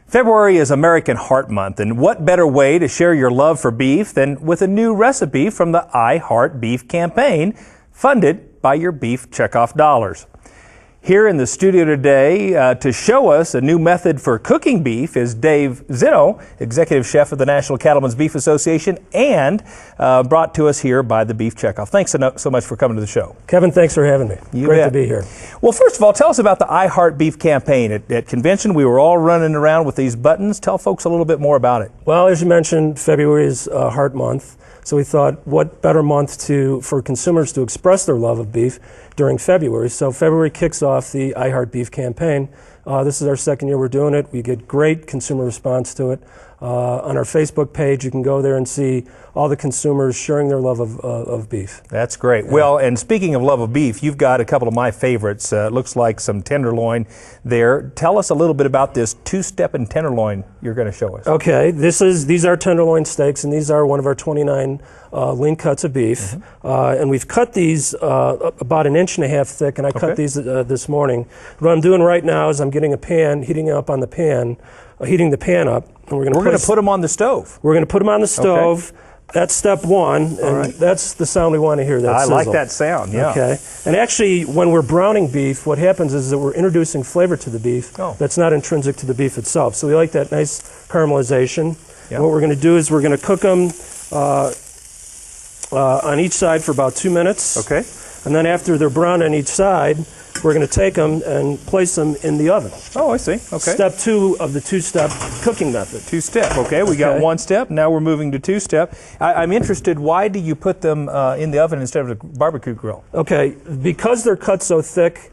February is American Heart Month, and what better way to share your love for beef than with a new recipe from the I Heart Beef campaign, funded by your beef checkoff dollars. Here in the studio today to show us a new method for cooking beef is Dave Zino, Executive Chef of the National Cattlemen's Beef Association, and brought to us here by the Beef Checkoff. Thanks so much for coming to the show. Kevin, thanks for having me. Great to be here. Well, first of all, tell us about the I Heart Beef campaign. At convention, we were all running around with these buttons. Tell folks a little bit more about it. Well, as you mentioned, February is Heart Month. So we thought, what better month for consumers to express their love of beef during February. So February kicks off the I Heart Beef campaign. This is our second year we're doing it. We get great consumer response to it. On our Facebook page, you can go there and see all the consumers sharing their love of beef. That's great. Yeah. Well, and speaking of love of beef, you've got a couple of my favorites. It looks like some tenderloin there. Tell us a little bit about this two-step and tenderloin you're going to show us. Okay, these are tenderloin steaks, and these are one of our 29 lean cuts of beef. Mm-hmm. And we've cut these about 1.5 inches thick, and I cut these this morning. What I'm doing right now is I'm getting a pan, heating the pan up. And we're going to put them on the stove. We're going to put them on the stove. Okay. That's step one, and that's the sound we want to hear. That I sizzle. like that sound, yeah. Okay. And actually, when we're browning beef, what happens is that we're introducing flavor to the beef that's not intrinsic to the beef itself. So we like that nice caramelization. Yep. And what we're going to do is we're going to cook them on each side for about 2 minutes. Okay. And then after they're brown on each side, we're going to take them and place them in the oven. Oh, I see. Okay. Step 2 of the two-step cooking method. Two-step. Okay, we got one step. Now we're moving to two-step. I'm interested, why do you put them in the oven instead of the barbecue grill? Okay, because they're cut so thick,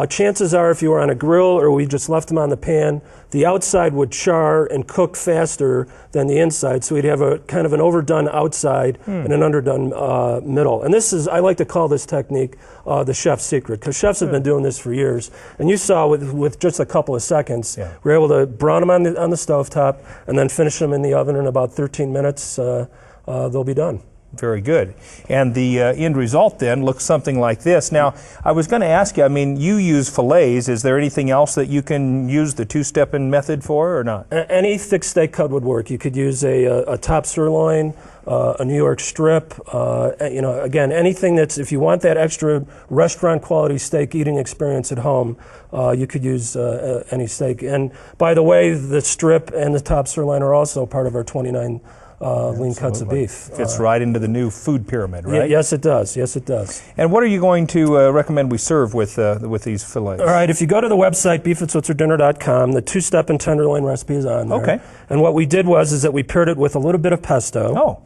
chances are if you were on a grill or we just left them on the pan, the outside would char and cook faster than the inside. So we'd have a kind of an overdone outside and an underdone middle. And this is, I like to call this technique the chef's secret, because chefs have been doing this for years. And you saw with just a couple of seconds, we're able to brown them on the stovetop and then finish them in the oven in about 13 minutes. They'll be done. Very good. And the end result then looks something like this. Now, I was going to ask you, I mean, you use fillets. Is there anything else that you can use the two-stepping method for or not? Any thick steak cut would work. You could use a top sirloin, a New York strip, again, anything that's, if you want that extra restaurant quality steak eating experience at home, you could use any steak. And by the way, the strip and the top sirloin are also part of our 29 lean cuts of beef. Fits right into the new food pyramid, right? Yes, it does. Yes, it does. And what are you going to recommend we serve with these fillets? All right, if you go to the website, beefandSwitzerdinner.com, the two-step and tenderloin recipe is on there. Okay. And what we did is that we paired it with a little bit of pesto.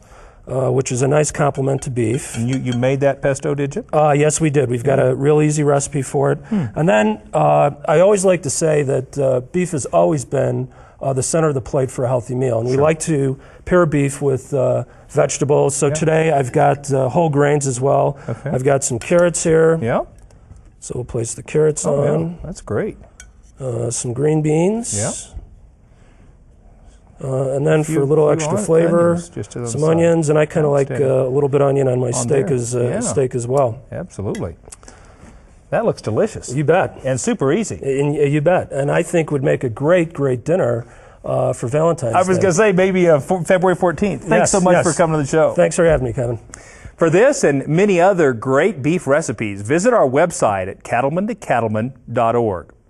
Which is a nice complement to beef. And you made that pesto, did you? Yes, we did. We've got a real easy recipe for it. And then I always like to say that beef has always been the center of the plate for a healthy meal. And we like to pair beef with vegetables. So today I've got whole grains as well. Okay. I've got some carrots here. Yeah. So we'll place the carrots on. Yeah. That's great. Some green beans. Yeah. And then for a little extra flavor, some onions, and I kind of like a little bit of onion on my steak as well. Absolutely. That looks delicious. You bet. And super easy. You bet. And I think would make a great dinner for Valentine's Day. I was going to say maybe February 14th. Thanks so much for coming to the show. Thanks for having me, Kevin. For this and many other great beef recipes, visit our website at cattlemen2cattlemen.org.